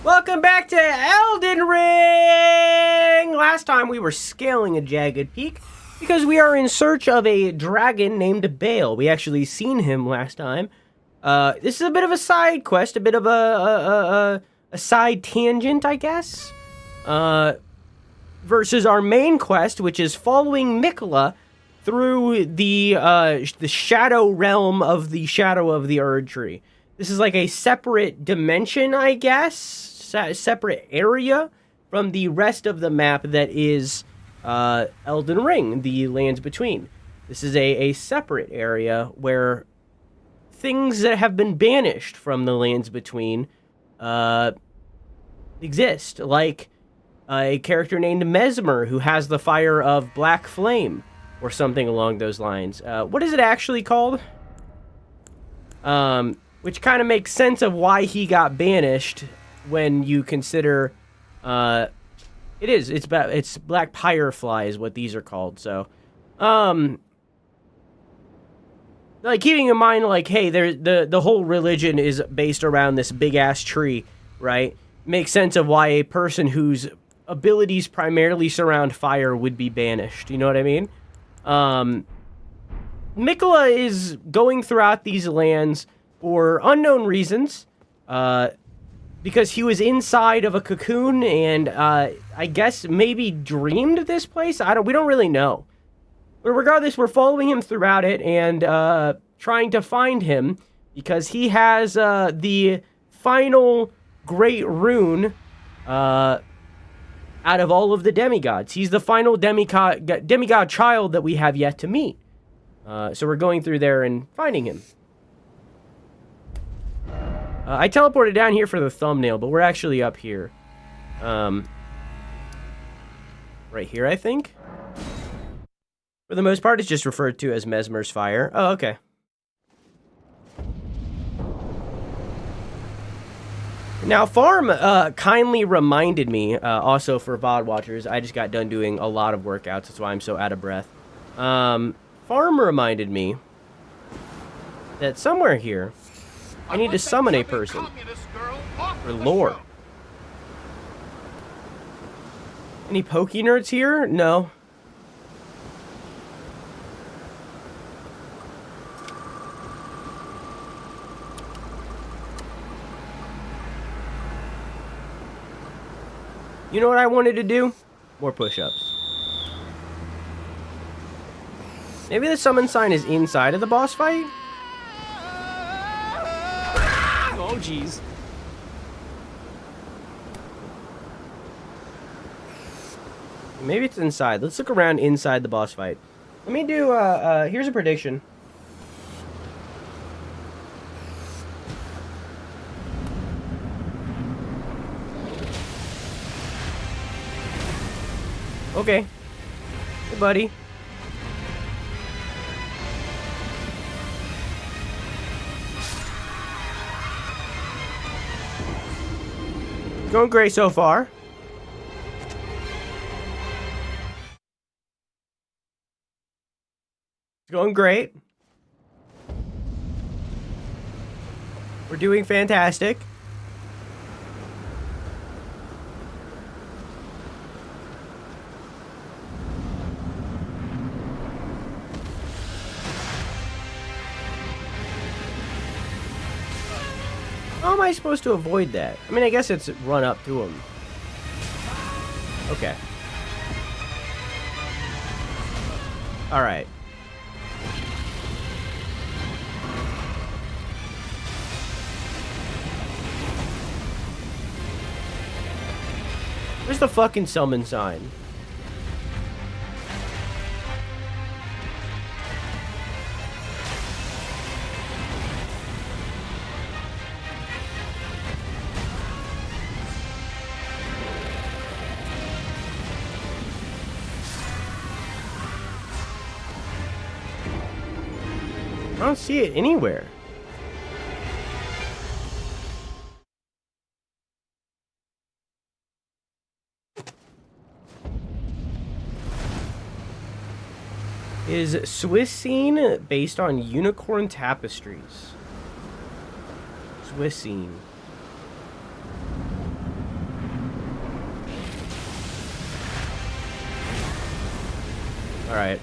Welcome back to Elden Ring! Last time we were scaling a jagged peak because we are in search of a dragon named BAYLE. We actually seen him last time. This is a bit of a side quest, a bit of a side tangent, I guess. Versus our main quest, which is following Miquella through the shadow realm of the shadow of the Erdtree. This is like a separate dimension, I guess. Separate area from the rest of the map that is Elden Ring, the lands between. This is a separate area where things that have been banished from the lands between exist, like a character named Mesmer who has the fire of Black Flame or something along those lines. What is it actually called? Which kind of makes sense of why he got banished when you consider it's Black Pyrefly is what these are called. So like keeping in mind, like, hey, the whole religion is based around this big ass tree, right? Makes sense of why a person whose abilities primarily surround fire would be banished. You know what I mean? Miquella is going throughout these lands for unknown reasons, because he was inside of a cocoon and I guess maybe dreamed this place. We don't really know. But regardless, we're following him throughout it and trying to find him because he has the final great rune out of all of the demigods. He's the final demigod child that we have yet to meet. So we're going through there and finding him. I teleported down here for the thumbnail, but we're actually up here. Right here, I think. For the most part, it's just referred to as Mesmer's Fire. Oh, okay. Now, Farm kindly reminded me, also for VOD watchers, I just got done doing a lot of workouts, that's why I'm so out of breath. Farm reminded me that somewhere here, I need to summon a person. Or lore. Any pokey nerds here? No. You know what I wanted to do? More push-ups. Maybe the summon sign is inside of the boss fight? Oh, jeez. Maybe it's inside. Let's look around inside the boss fight. Let me do, here's a prediction. Okay. Hey, buddy. Going great so far. It's going great. We're doing fantastic. How am I supposed to avoid that? I mean, I guess it's run up to him. Okay. Alright. Where's the fucking summon sign? I don't see it anywhere. Is Swiss scene based on unicorn tapestries? Swiss scene. Alright.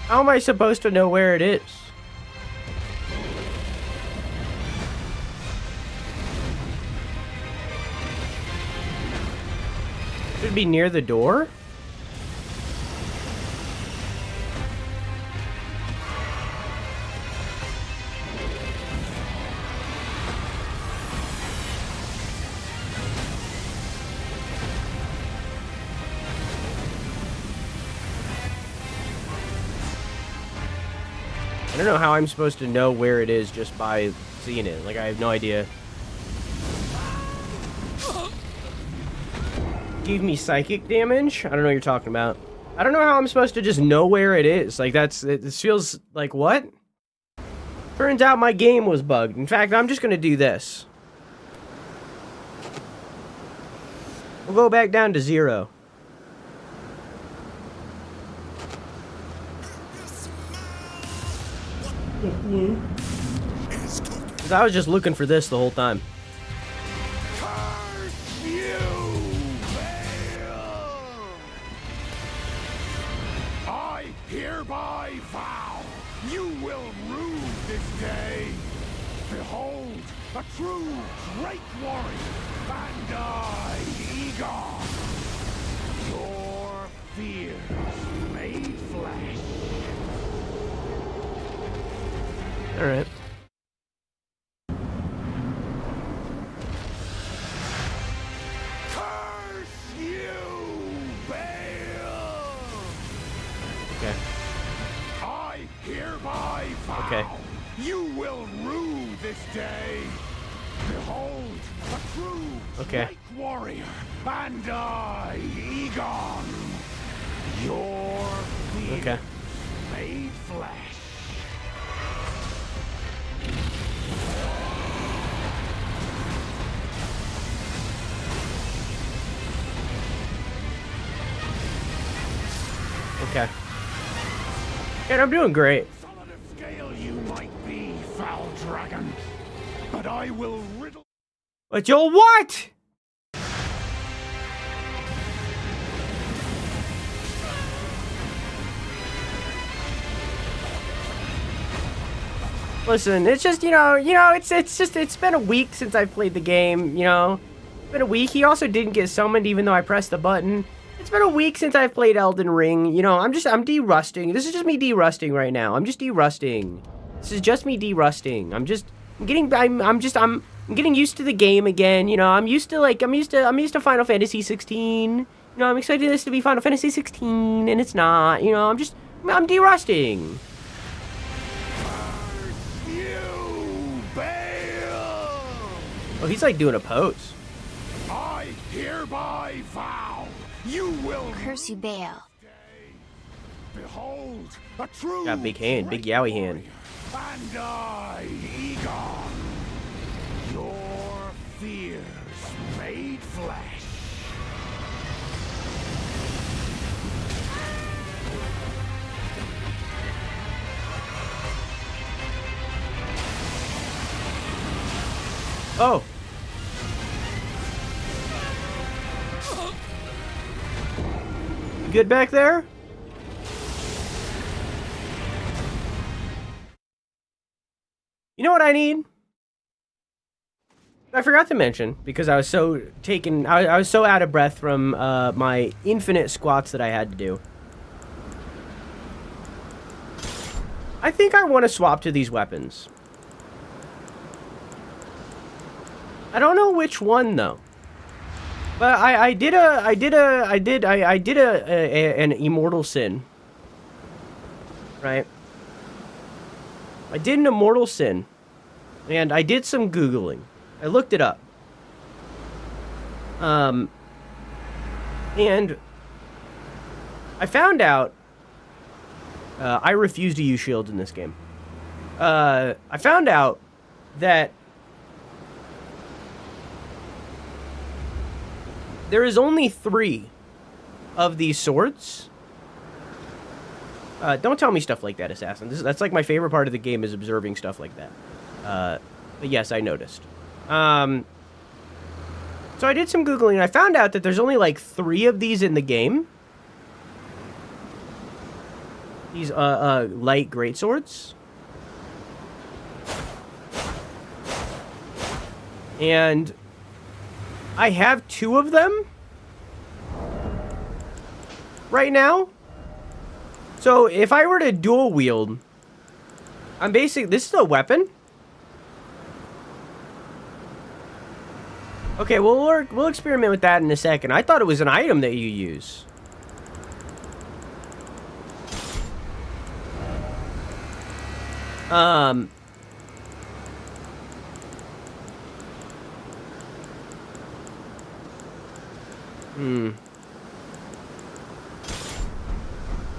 How am I supposed to know where it is? Should be near the door? I don't know how I'm supposed to know where it is just by seeing it. Like, I have no idea. Give me psychic damage? I don't know what you're talking about. I don't know how I'm supposed to just know where it is. Like, this feels like, what? Turns out my game was bugged. In fact, I'm just gonna do this. We'll go back down to 0. Because I was just looking for this the whole time. Curse you, BAYLE! I hereby vow you will rue this day. Behold, a true great warrior, and I, Igon, your fears made flesh. All right. Curse you, BAYLE! Okay. I hereby vow Okay. you will rue this day. Behold, a true Okay. great warrior, and I, Igon, your fears Okay. made flesh. Okay. And I'm doing great. Solid of scale you might be, foul dragon, but I will riddle. But you'll what? Listen, it's just, it's been a week since I played the game, you know. It's been a week. He also didn't get summoned even though I pressed the button. It's been a week since I've played Elden Ring. You know, I'm de-rusting. This is just me de-rusting right now. I'm just de-rusting. This is just me de-rusting. I'm getting used to the game again. You know, I'm used to Final Fantasy 16. You know, I'm expecting this to be Final Fantasy 16 and it's not. You know, I'm de-rusting. Curse you, BAYLE! Oh, he's like doing a pose. I hereby vow you will Curse you, BAYLE. behold a true Got a big hand, big yowie hand. and I, Igon, your fears made flesh. Oh. You good back there? You know what I need? I forgot to mention, because I was so taken, I was so out of breath from my infinite squats that I had to do. I think I want to swap to these weapons. I don't know which one though. But I did an immortal sin. Right? I did an immortal sin. And I did some Googling. I looked it up. And I found out I refuse to use shields in this game. I found out that there is only 3 of these swords. Don't tell me stuff like that, Assassin. That's like my favorite part of the game is observing stuff like that. But yes, I noticed. So I did some Googling, and I found out that there's only like 3 of these in the game. These, light greatswords. And I have 2 of them right now. So if I were to dual wield, I'm basically, this is a weapon. Okay, well, we'll experiment with that in a second. I thought it was an item that you use.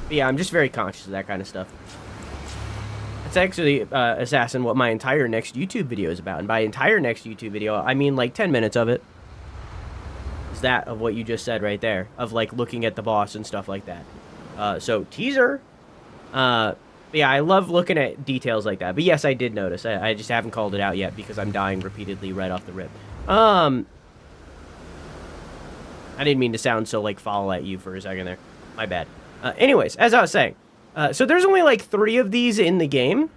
Yeah, I'm just very conscious of that kind of stuff. It's actually, Assassin, what my entire next YouTube video is about. And by entire next YouTube video, I mean like 10 minutes of it. Is that of what you just said right there. Of like looking at the boss and stuff like that. So, teaser. Yeah, I love looking at details like that. But yes, I did notice. I just haven't called it out yet because I'm dying repeatedly right off the rip. I didn't mean to sound so like foul at you for a second there. My bad. Anyways, as I was saying. So there's only like 3 of these in the game.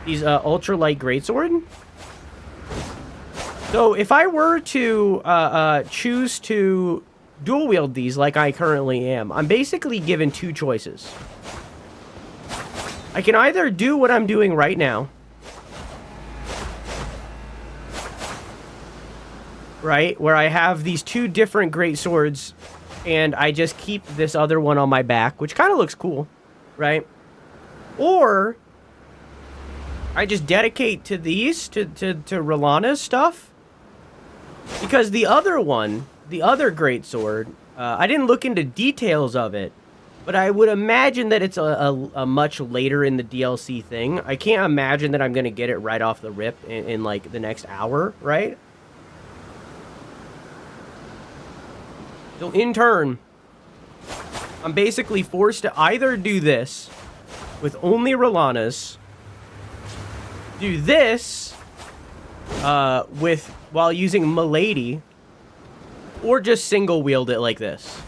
These ultra light greatsword. So if I were to choose to dual wield these like I currently am, I'm basically given 2 choices. I can either do what I'm doing right now. Right? Where I have these 2 different greatswords and I just keep this other one on my back, which kind of looks cool. Right? Or I just dedicate to these, to R'Lana's stuff. Because the other one, the other greatsword, I didn't look into details of it, but I would imagine that it's a much later in the DLC thing. I can't imagine that I'm going to get it right off the rip in like the next hour, right? So in turn, I'm basically forced to either do this with only R'Lana's, do this while using Milady, or just single wield it like this.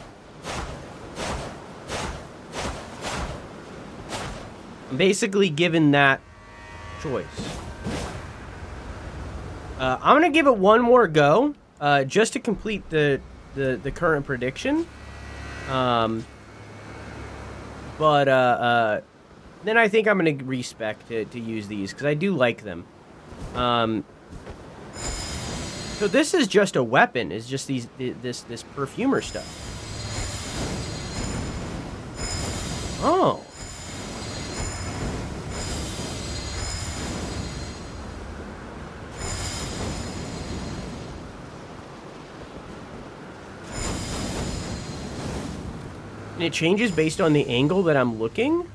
I'm basically given that choice. I'm gonna give it one more go, just to complete the current prediction. But then I think I'm gonna respec to use these because I do like them. So this is just a weapon. It's just this perfumer stuff. Oh. And it changes based on the angle that I'm looking?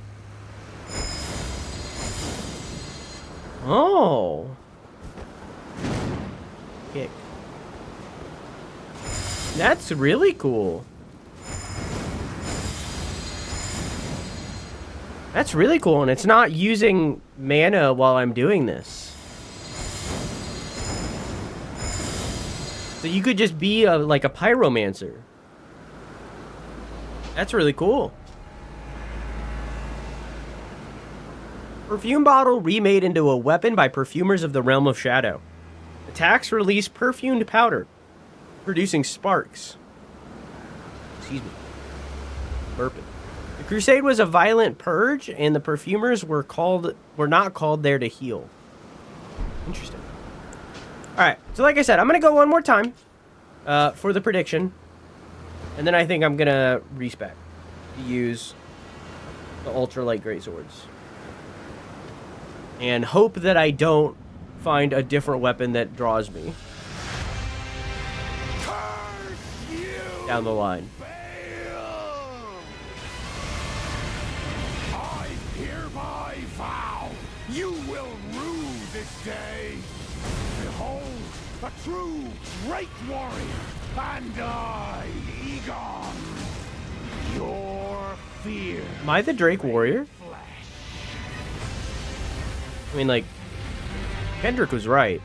Oh. Kick. That's really cool. That's really cool, and it's not using mana while I'm doing this. So you could just be like a pyromancer. That's really cool. Perfume bottle remade into a weapon by perfumers of the Realm of Shadow. Attacks release perfumed powder, producing sparks. Excuse me. Burping. The crusade was a violent purge, and the perfumers were not called there to heal. Interesting. Alright, so like I said, I'm gonna go one more time for the prediction. And then I think I'm gonna respec to use the ultralight greatswords. And hope that I don't find a different weapon that draws me down the line. BAYLE! I hereby vow you will rue this day. Behold, a true great warrior, and I, Igon, your fear. Am I the Drake Warrior? Flesh. I mean, like, Kendrick was right.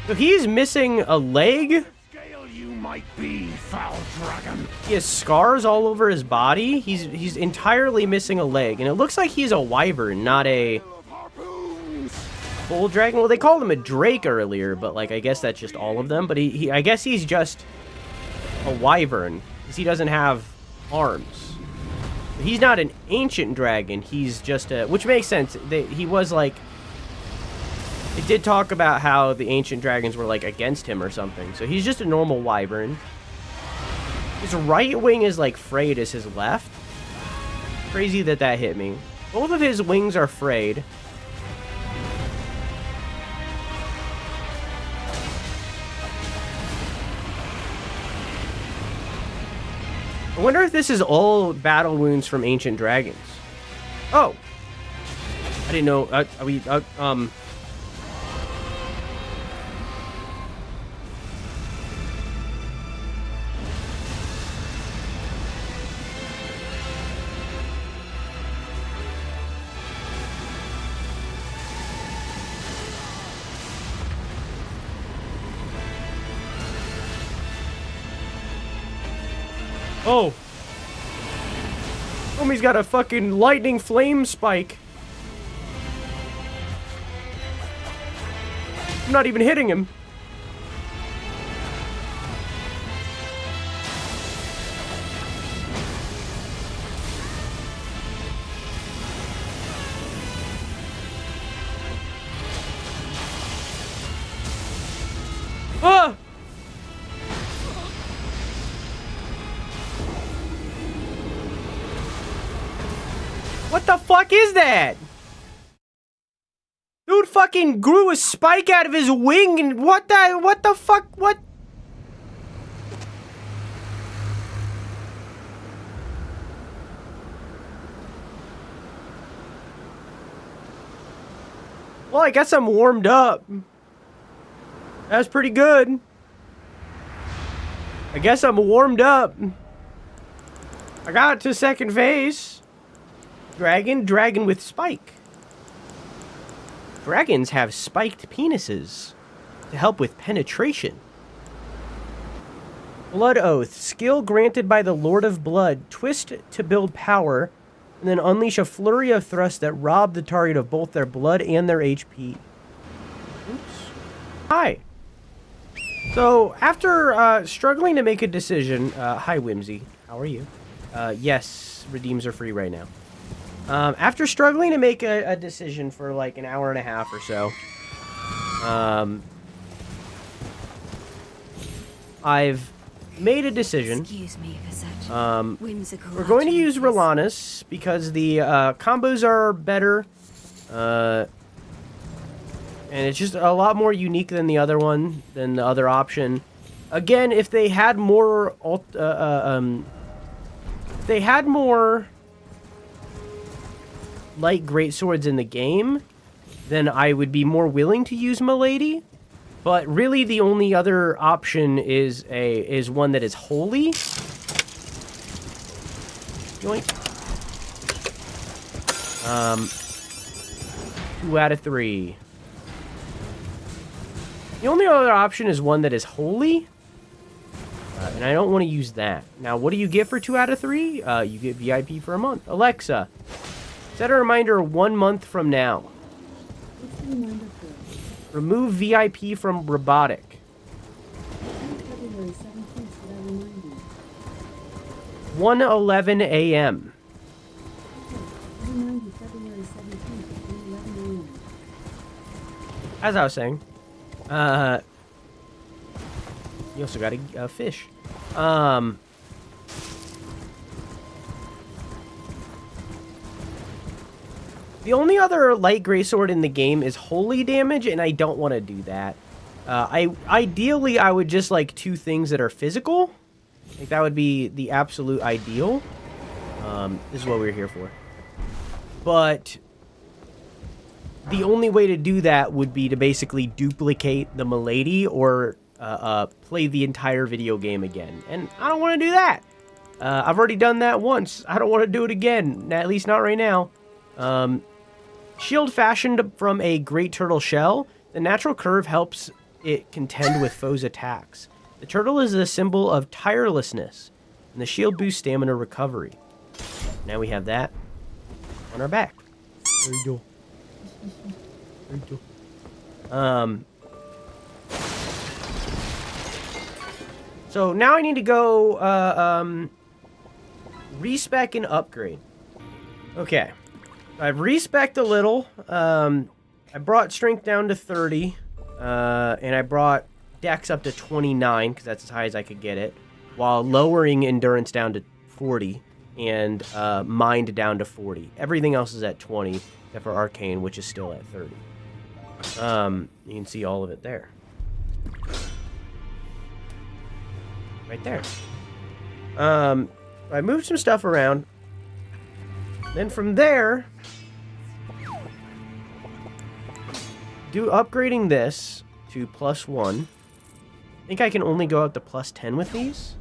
So he's missing a leg. Scale you might be, foul dragon. He has scars all over his body. He's entirely missing a leg, and it looks like he's a wyvern, not a Of harpoons. bull dragon. Well, they called him a drake earlier, but like I guess that's just all of them. But I guess he's just a wyvern because he doesn't have arms. He's not an ancient dragon. He's just a, which makes sense. He was like. It did talk about how the ancient dragons were like against him or something. So he's just a normal wyvern. His right wing is like frayed as his left. Crazy that that hit me. Both of his wings are frayed. I wonder if this is all battle wounds from ancient dragons. Oh. I didn't know. Oh. Homie's got a fucking lightning flame spike. I'm not even hitting him. Ah! What the fuck is that? Dude fucking grew a spike out of his wing and what the fuck, what? Well, I guess I'm warmed up. That's pretty good. I guess I'm warmed up. I got to second phase. Dragon with spike. Dragons have spiked penises to help with penetration. Blood Oath. Skill granted by the Lord of Blood. Twist to build power, and then unleash a flurry of thrusts that rob the target of both their blood and their HP. Oops. Hi. So, after struggling to make a decision... hi, Whimsy. How are you? Yes, redeems are free right now. After struggling to make a decision for like an hour and a half or so, I've made a decision. Excuse me for such whimsical. We're going to use Relanus because the combos are better, and it's just a lot more unique than the other one, than the other option. Again, if they had more, if they had more light greatswords in the game, then I would be more willing to use Milady. But really, the only other option is one that is holy. Yoink. 2 out of 3. The only other option is one that is holy. And I don't want to use that. Now, what do you get for 2 out of 3? You get VIP for a month. Alexa, set a reminder 1 month from now. What's the reminder for? Remove VIP from robotic. February 17th, did I remind you? 1:11 a.m. I remind you February 17th at 1:11 a.m. As I was saying, you also got a fish. The only other light greatsword in the game is holy damage, and I don't want to do that. Ideally, I would just like 2 things that are physical. Like that would be the absolute ideal. This is what we're here for. But the only way to do that would be to basically duplicate the Milady or play the entire video game again. And I don't want to do that. I've already done that once. I don't want to do it again, at least not right now. Shield fashioned from a great turtle shell. The natural curve helps it contend with foes' attacks. The turtle is a symbol of tirelessness, and the shield boosts stamina recovery. Now we have that on our back. There you go. There you go. So now I need to go respec and upgrade. Okay. I've respec'd a little. I brought strength down to 30. And I brought dex up to 29, because that's as high as I could get it, while lowering endurance down to 40, and mind down to 40. Everything else is at 20, except for arcane, which is still at 30. You can see all of it there. Right there. I moved some stuff around. Then from there, upgrading this to +1. I think I can only go up to +10 with these.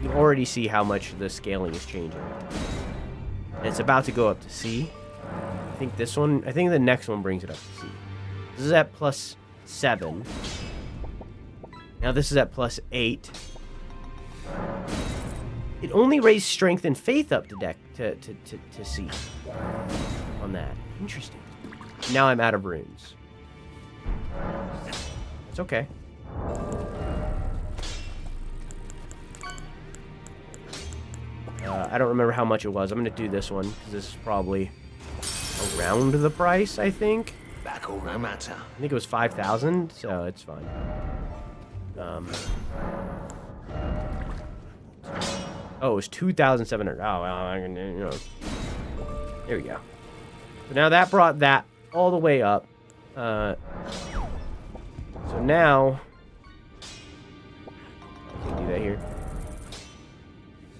You can already see how much the scaling is changing. And it's about to go up to C. I think the next one brings it up to C. This is at +7. Now this is at +8. It only raised strength and faith up to C on that. Interesting. Now I'm out of runes. It's okay. I don't remember how much it was. I'm going to do this one, because this is probably around the price, I think. I think it was 5,000, so it's fine. Oh, it was 2,700. Oh, well, you know. There we go. So now that brought that all the way up. So now, I can do that here.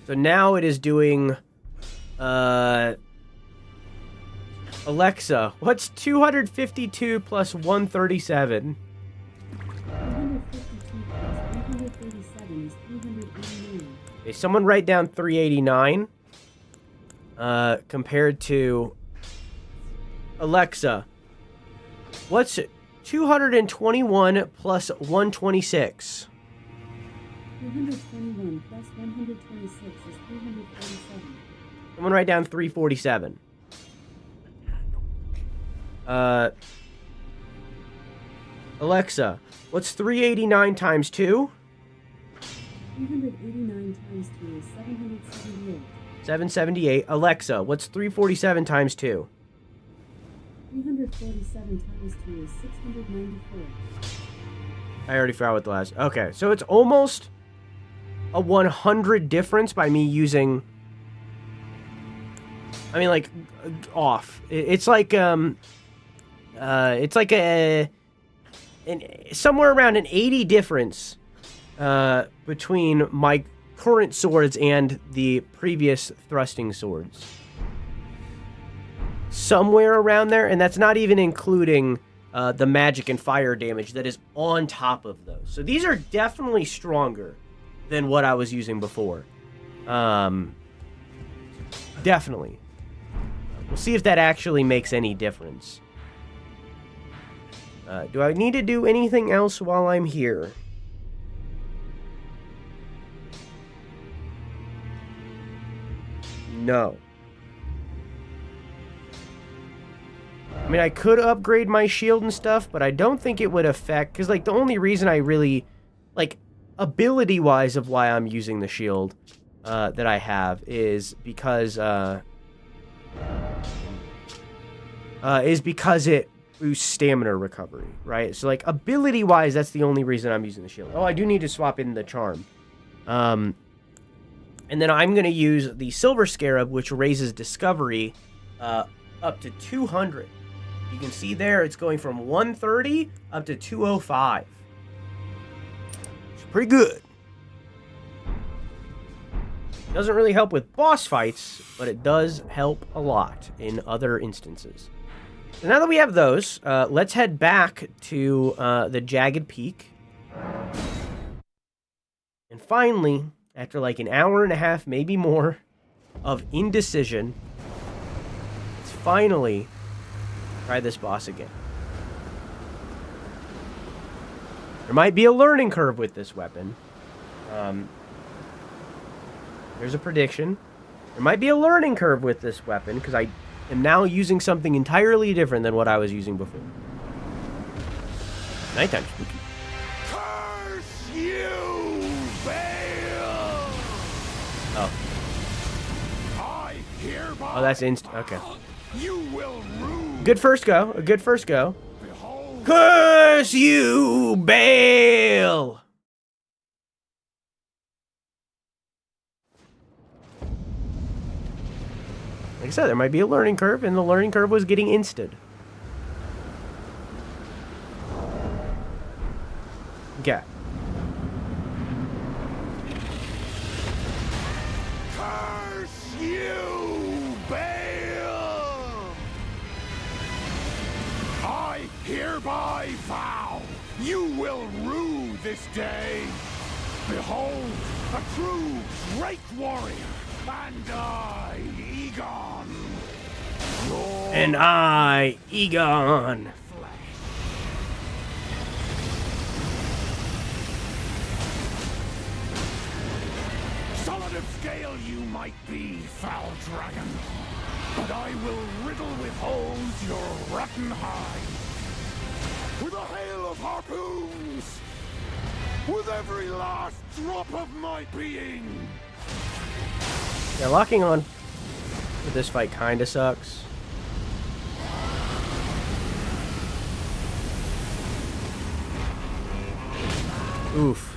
So now it is doing, Alexa, what's 252 plus 137? 252 plus 137 is 389. Okay, someone write down 389, compared to Alexa, what's 221 plus 126? 221 plus 126 is 347. Someone write down 347. Alexa, what's 389 times 2? 389 times 2 is 778. 778. Alexa, what's 347 times 2? 347 times 2 is 694. I already forgot what the last... Okay, so it's almost a 100 difference by me using... I mean, like, off. It's like, somewhere around an 80 difference between my current swords and the previous thrusting swords. Somewhere around there, and that's not even including the magic and fire damage that is on top of those. So these are definitely stronger than what I was using before. Definitely. We'll see if that actually makes any difference. Do I need to do anything else while I'm here? No. I mean, I could upgrade my shield and stuff, but I don't think it would affect... Because, like, the only reason I really... Like, ability-wise of why I'm using the shield that I have is because... it boosts stamina recovery, right? So, like, ability-wise, that's the only reason I'm using the shield. Oh, I do need to swap in the charm. And then I'm going to use the Silver Scarab, which raises discovery up to 200. You can see there, it's going from 130 up to 205. It's pretty good. Doesn't really help with boss fights, but it does help a lot in other instances. So now that we have those, let's head back to the Jagged Peak. And finally, after like an hour and a half, maybe more, of indecision, it's finally Try this boss again. There might be a learning curve with this weapon. There's a prediction. There might be a learning curve with this weapon because I am now using something entirely different than what I was using before. Nighttime spooky. Curse you, BAYLE! Oh. I hereby. Oh, that's instant. Okay. You will rue. Good first go. A good first go. Behold. Curse you, BAYLE! Like I said, there might be a learning curve, and the learning curve was getting insted. Okay. Curse you, BAYLE! I hereby vow you will rue this day. Behold, a true great warrior, and I, Igon. And I, Igon. Solid of scale you might be, foul dragon, but I will riddle with holes your rotten hide. With a hail of harpoons, with every last drop of my being. Yeah, locking on with this fight kinda sucks. Oof.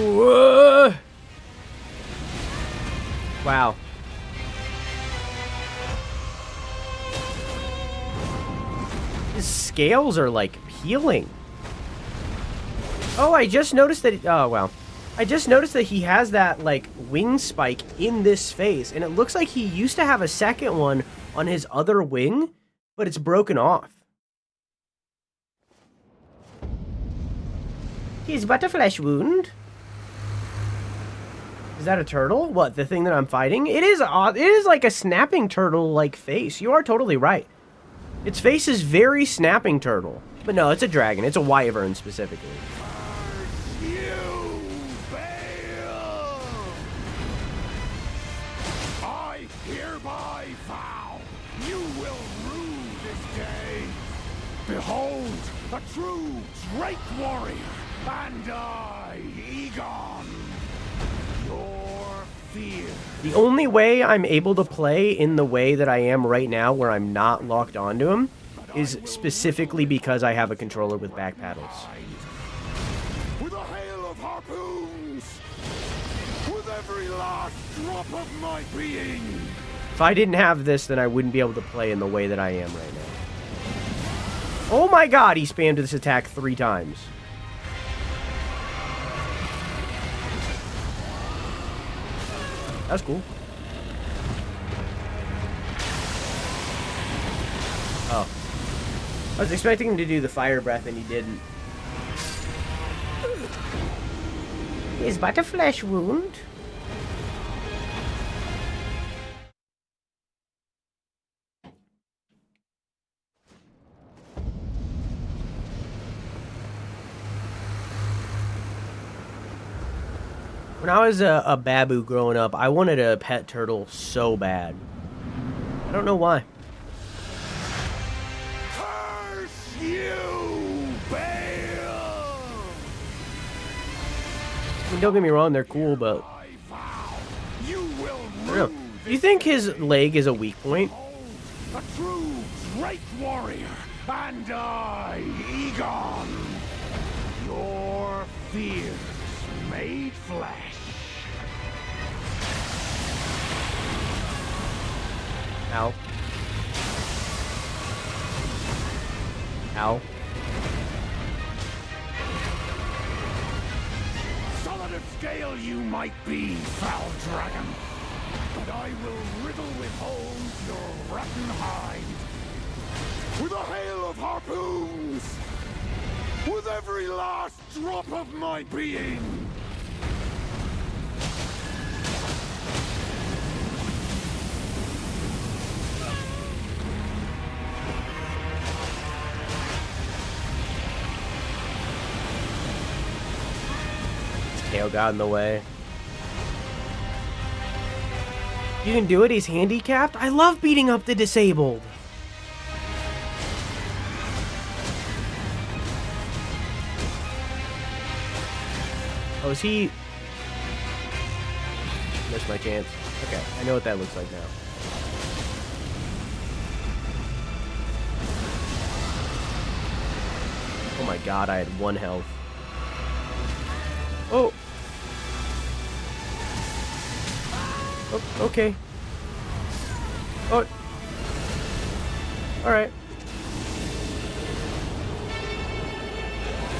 Whoa. Wow. His scales are like peeling. Oh, I just noticed that. Oh, wow. I just noticed that he has that like wing spike in this face, and it looks like he used to have a second one on his other wing, but it's broken off. His butterflesh wound. Is that a turtle? What, the thing that I'm fighting? It is odd. It is like a snapping turtle-like face. You are totally right. Its face is very snapping turtle. But no, it's a dragon. It's a wyvern specifically. Curse you, BAYLE! I hereby vow you will rue this day. Behold, a true great warrior, and I, Igon. Your fear. The only way I'm able to play in the way that I am right now, where I'm not locked onto him, is specifically because I have a controller with back paddles. With a hail of harpoons, with every last drop of my being. If I didn't have this, then I wouldn't be able to play in the way that I am right now. Oh my god, he spammed this attack 3 times. That's cool. Oh. I was expecting him to do the fire breath and he didn't. His butterflesh wound. When I was a babu growing up, I wanted a pet turtle so bad. I don't know why. Curse you, BAYLE! I mean, don't get me wrong, they're cool, but I vow you will I don't know. rue Do you think his leg is a weak point? a true great warrior, and I, Igon. Your fears made flesh. Ow. Ow. Solid of scale you might be, foul dragon, but I will riddle with holes your rotten hide with a hail of harpoons, with every last drop of my being. Tail got in the way. You can do it, he's handicapped? I love beating up the disabled. Oh, is he... Missed my chance. Okay, I know what that looks like now. Oh my god, I had 1 health. Oh! Oh, okay. Oh. Alright.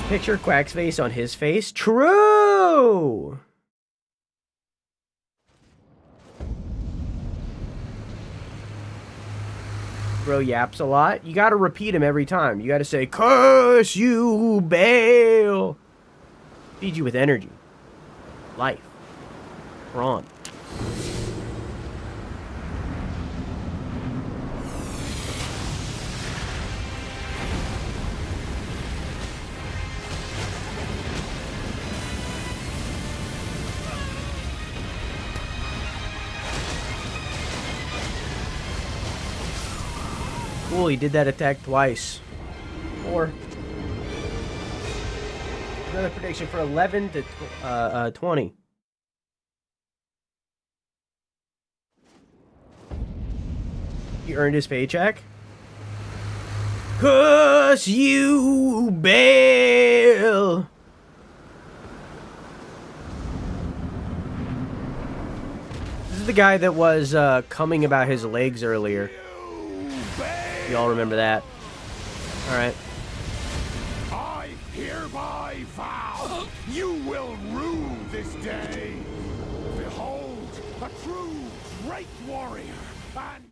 Picture Quack's face on his face. True! Bro yaps a lot. You gotta repeat him every time. You gotta say, "Curse you, BAYLE!" Feed you with energy. Life. Brawn. Cool, he did that attack twice. 4. Another prediction for 11 to 20. He earned his paycheck. Curse you, BAYLE! This is the guy that was coming about his legs earlier. Y'all remember that? Alright. I hereby vow you will rue this day. Behold, a true great warrior. And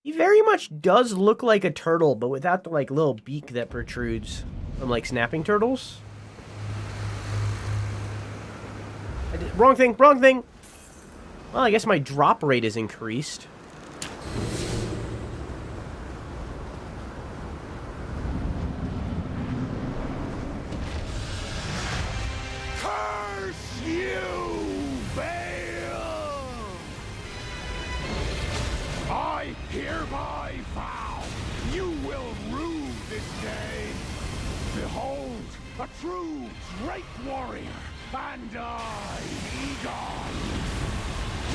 He very much does look like a turtle, but without the like little beak that protrudes from like snapping turtles. Wrong thing, wrong thing! Well, I guess my drop rate is increased. hereby vow you will rue this day. Behold, a true great warrior, and I, Igon,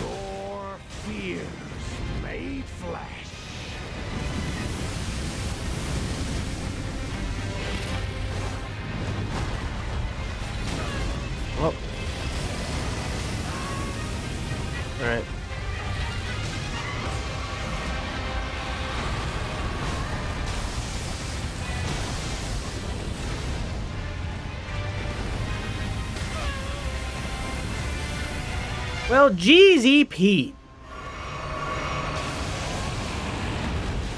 your fears made flesh. Well. Alright. Well, Jeezy Pete.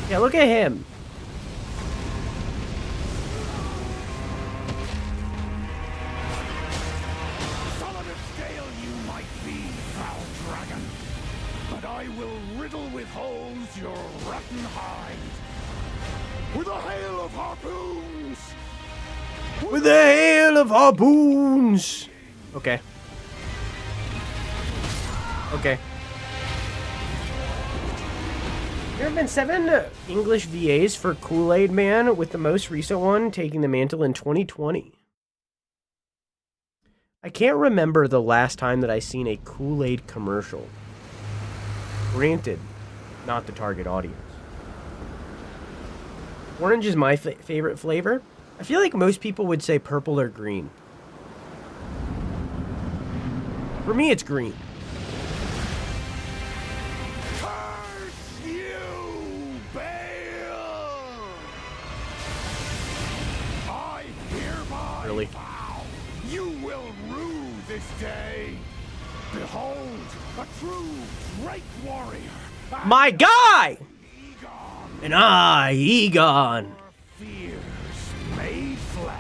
Yeah, look at him. Solid of scale you might be, foul dragon, but I will riddle with holes your rotten hide with a hail of harpoons. With a hail of harpoons. Okay. Okay. There have been 7 English VAs for Kool-Aid Man, with the most recent one taking the mantle in 2020. I can't remember the last time that I seen a Kool-Aid commercial. Granted, not the target audience. Orange is my favorite flavor. I feel like most people would say purple or green. For me, it's green. Really? You will rue this day. Behold, a true Drake warrior. My guy! Igon, And I, Egon. fears made flesh.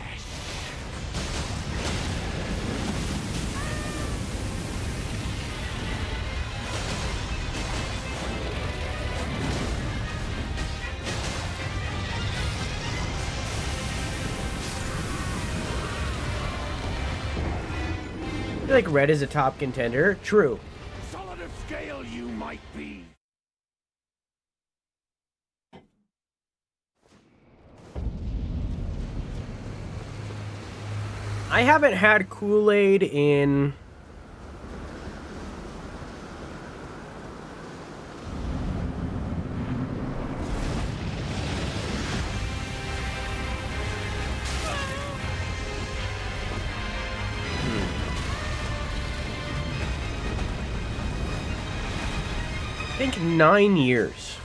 I feel like Red is a top contender. True. Solid of scale you might be. I haven't had Kool-Aid in... I think 9 years.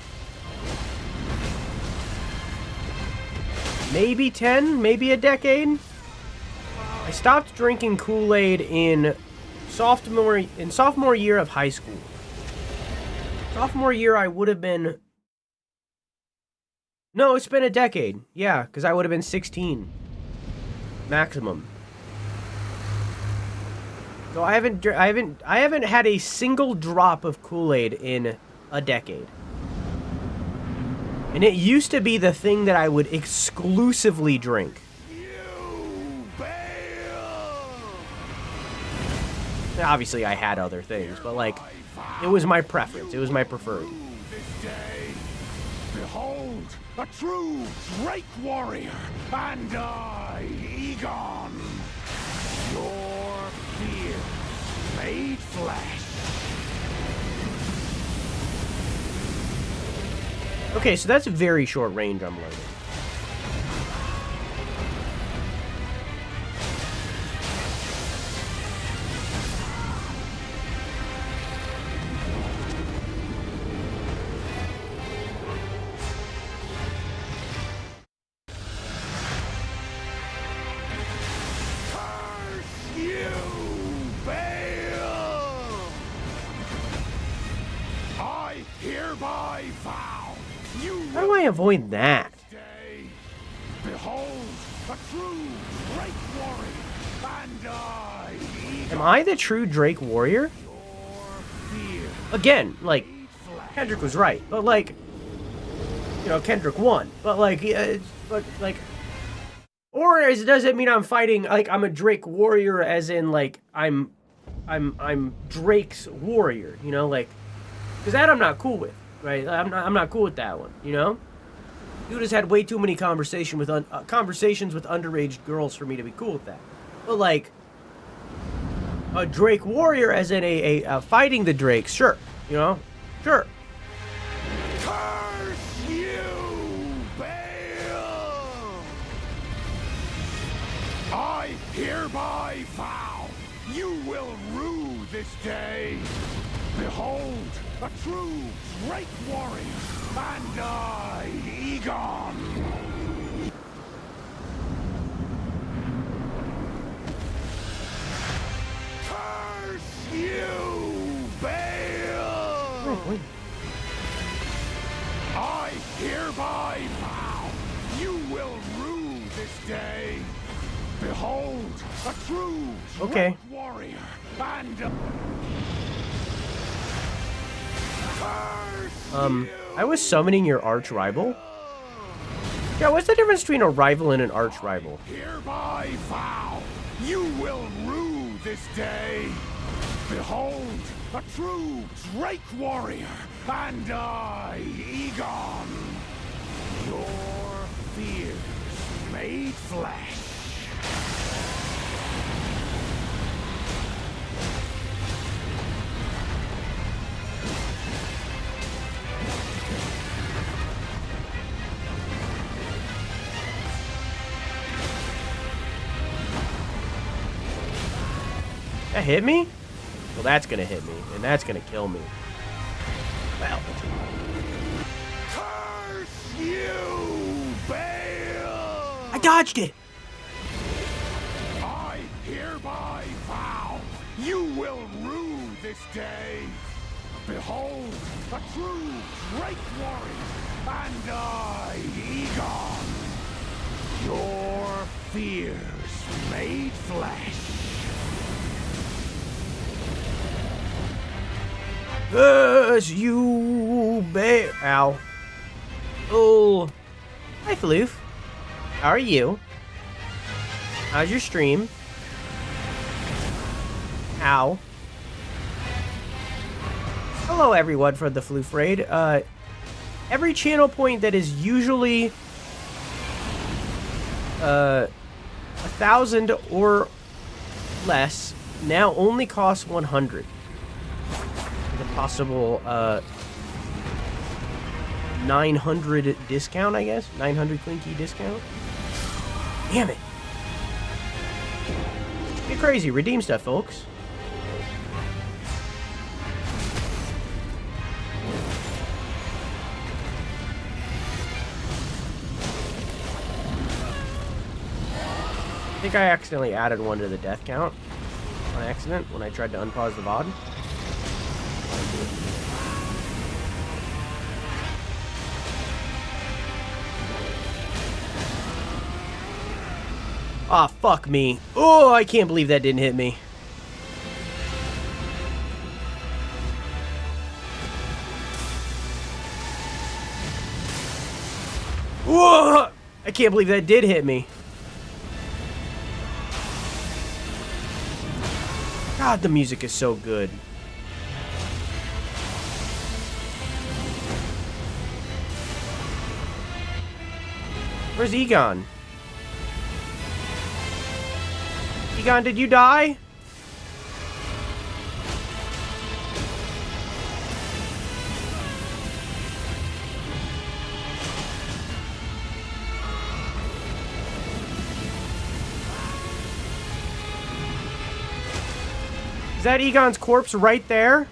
Maybe 10, maybe a decade. I stopped drinking Kool-Aid in sophomore year of high school. Sophomore year I would have been... No, it's been a decade. Yeah, because I would have been 16. Maximum. So I haven't had a single drop of Kool-Aid in a decade. And it used to be the thing that I would exclusively drink. You, BAYLE! Obviously I had other things, but like, it was my preference. It was my preferred. This day, behold, a true Drake warrior, and I, Igon, your fear made flesh. Okay, so that's very short range, I'm learning. Curse you, BAYLE! I hereby vow you How do will I avoid that? day behold a true Drake warrior, and I, Am I the true Drake warrior? your fear Again, like, made flesh. Kendrick was right, but like, you know, Kendrick won. But like, does it mean I'm fighting, like, I'm a Drake warrior as in, like, I'm Drake's warrior, you know, like, because that I'm not cool with, right? I'm not cool with that one, you know? Dude has had way too many conversations with underage girls for me to be cool with that. But like, a Drake warrior as in a fighting the Drakes, sure, you know? Sure. Curse you, BAYLE! I hereby vow you will rue this day. Behold, a true Drake warrior, and I, Igon. Curse you, BAYLE! Wait. I hereby vow you will rue this day. Behold, a true Okay. Drake warrior, and curse I was summoning your arch rival. Yeah, what's the difference between a rival and an arch rival? hereby vow you will rue this day. Behold, a true Drake warrior, and I, Igon, your fears made flesh. That hit me? Well, that's gonna hit me, and that's gonna kill me. Well, Curse you, BAYLE! I dodged it! I hereby vow You will rue this day. Behold, a true great warrior, and I, Igon, your fears made flesh. Cause you bear. Ow. Oh. Hi, Floof. How are you? How's your stream? Ow. Hello, everyone, from the Floof Raid. Every channel point that is usually 1,000 or less now only costs 100. The possible 900 discount, I guess. 900 Clinky discount. Damn it. Get crazy. Redeem stuff, folks. I think I accidentally added one to the death count on accident when I tried to unpause the VOD. Ah, fuck me. Oh, I can't believe that didn't hit me. Whoa! I can't believe that did hit me. God, the music is so good. Where's Igon? Igon, did you die? Is that Egon's corpse right there?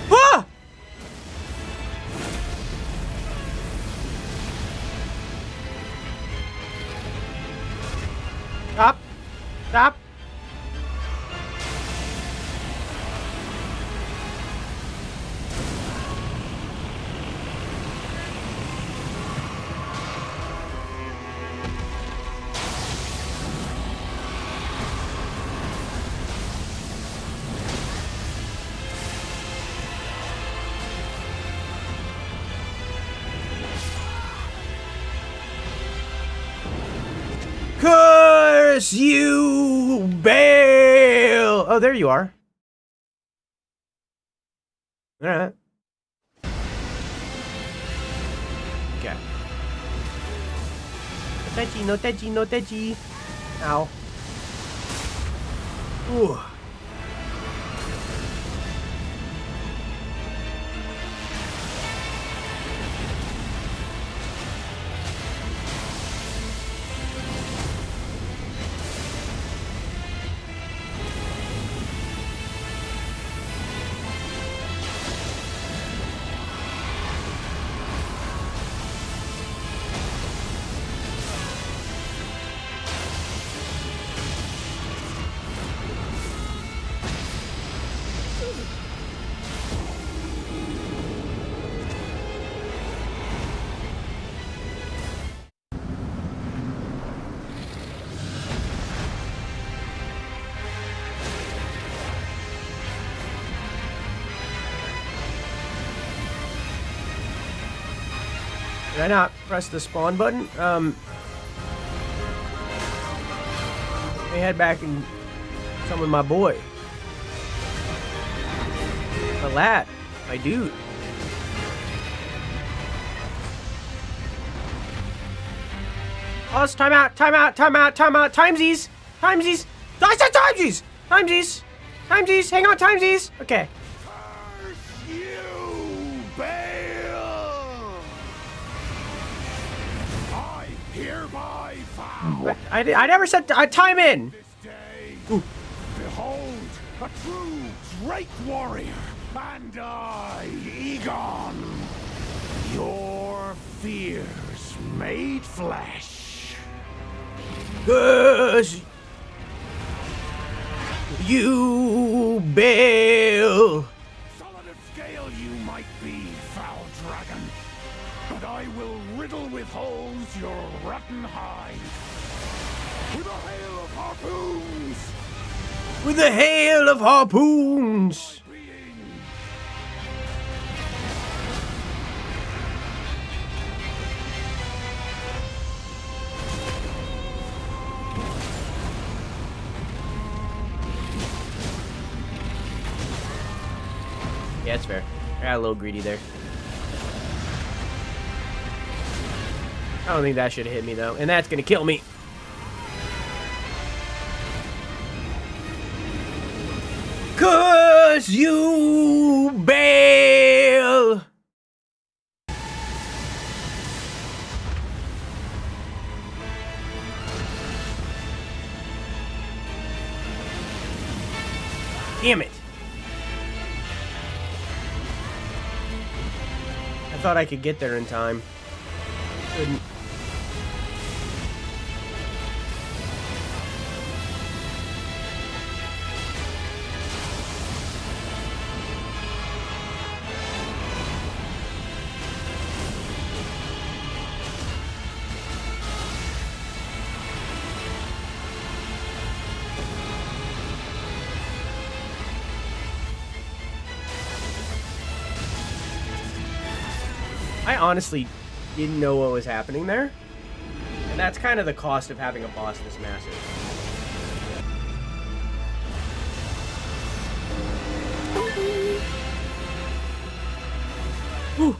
Ah! Stop. Stop. Curse you, BAYLE! Oh, there you are. Alright. Okay. No touchy, no touchy, no touchy. Ow. Ooh. Did I not press the spawn button? Let me head back and summon my boy. My lad. My dude. Pause, time out, time out, time out, time out, timesies! Timesies! I said timesies! Timesies! Timesies! Hang on, timesies! Okay. Curse you, BAYLE! I hereby vow I never said time in! this day. Ooh. Behold, a true great warrior, and I, Igon, your fears made flesh. Curse! you, BAYLE. Solid of scale you might be, foul dragon, but I will riddle with holes your rotten hide with a hail of harpoons. With a hail of harpoons. Being Yeah, it's fair. I got a little greedy there. I don't think that should have hit me, though. And that's going to kill me. Cause you, BAYLE. Damn it. I thought I could get there in time. Couldn't. I honestly didn't know what was happening there. And that's kind of the cost of having a boss this massive. Whew.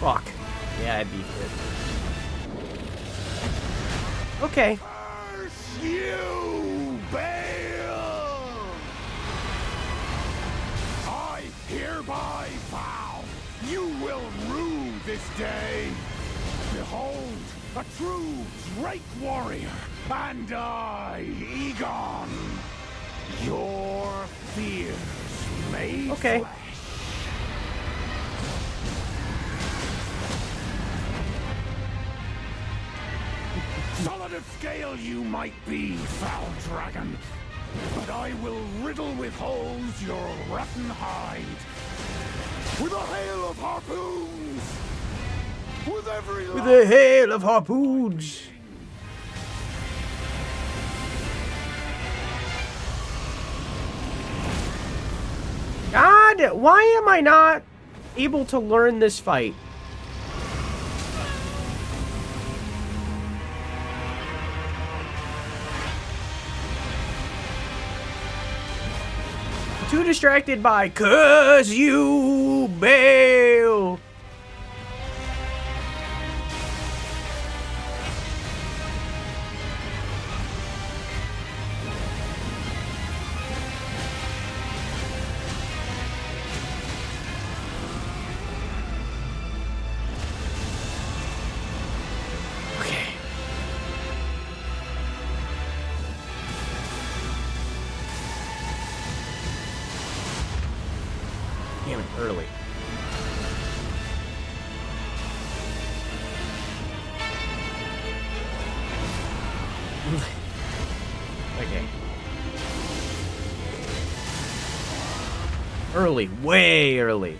Fuck. Yeah, I beat it. Okay. curse you, BAYLE! I hereby vow you will rue this day. Behold, a true Drake warrior, and I, Igon, your fears made Okay. flesh. Solid of scale you might be, foul dragon, but I will riddle with holes your rotten hide with a hail of harpoons. With every With a hail of harpoons. God, why am I not able to learn this fight? Too distracted by "'cause you, BAYLE." Okay. Damn it, early. Okay. Early, way early.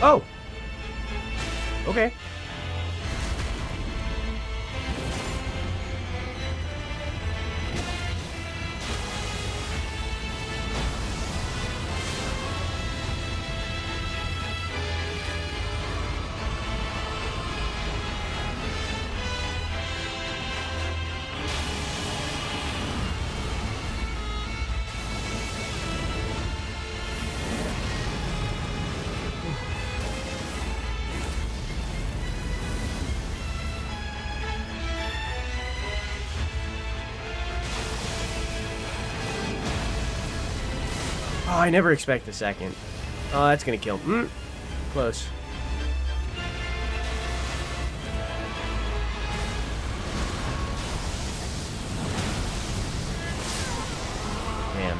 Oh. Okay. Oh, I never expect the second. Oh, that's gonna kill. Close. Damn.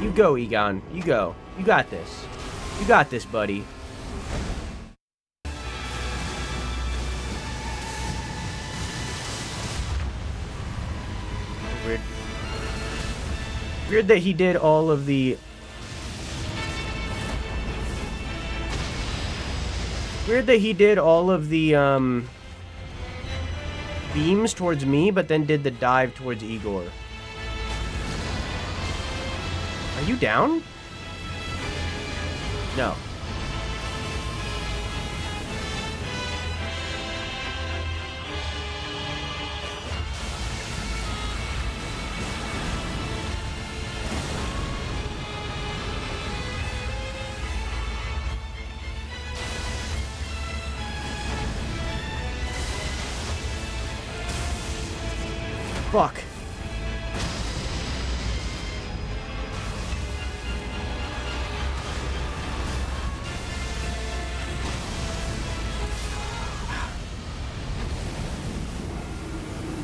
You go, Igon. You go. You got this. You got this, buddy. Weird. Weird that he did all of the... Weird that he did all of the, beams towards me, but then did the dive towards Igor. Are you down? No. Fuck.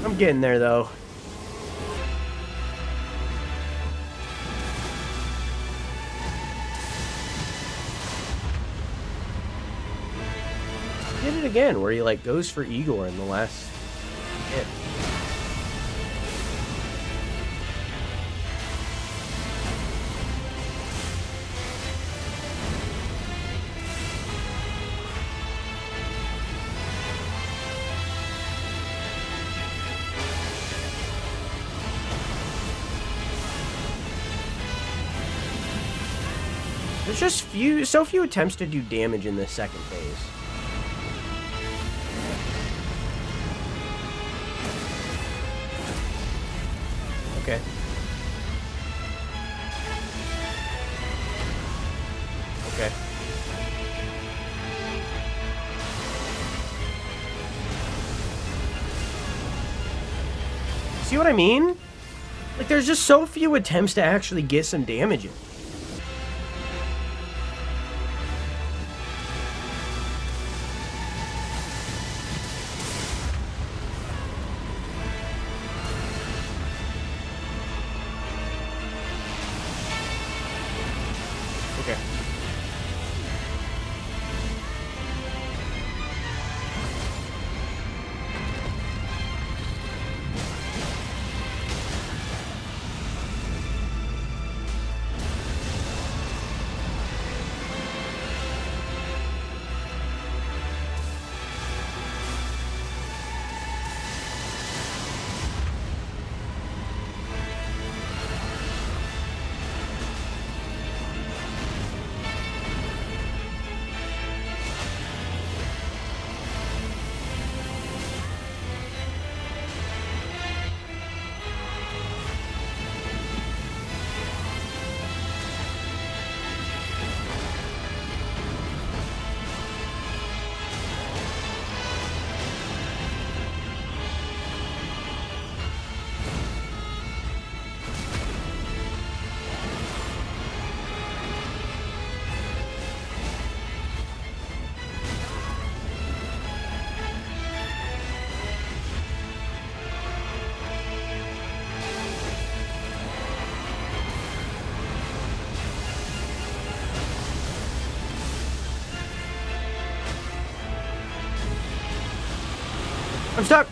I'm getting there, though. Did it again, where he, like, goes for Igor in the last hit. There's just so few attempts to do damage in this second phase. Okay. Okay. See what I mean? Like, there's just so few attempts to actually get some damage in. Okay. I'm stuck.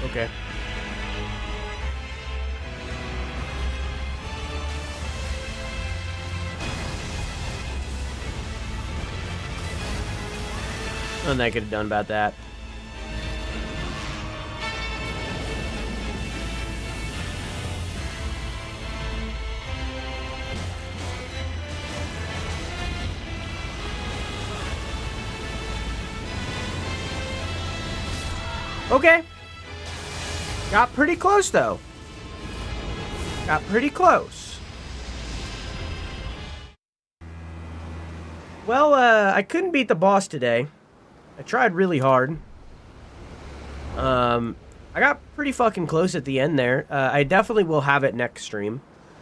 Okay. Nothing I could have done about that. Okay. Got pretty close, though. Got pretty close. Well, I couldn't beat the boss today. I tried really hard. I got pretty fucking close at the end there. I definitely will have it next stream.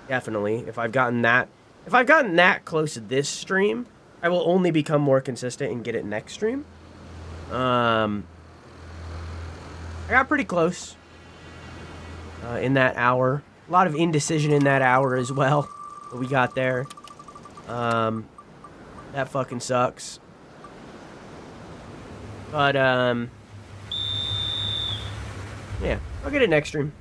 Definitely. If I've gotten that If I've gotten that close this stream, I will only become more consistent and get it next stream. I got pretty close in that hour. A lot of indecision in that hour as well. But we got there. That fucking sucks. But, yeah, I'll get it next stream.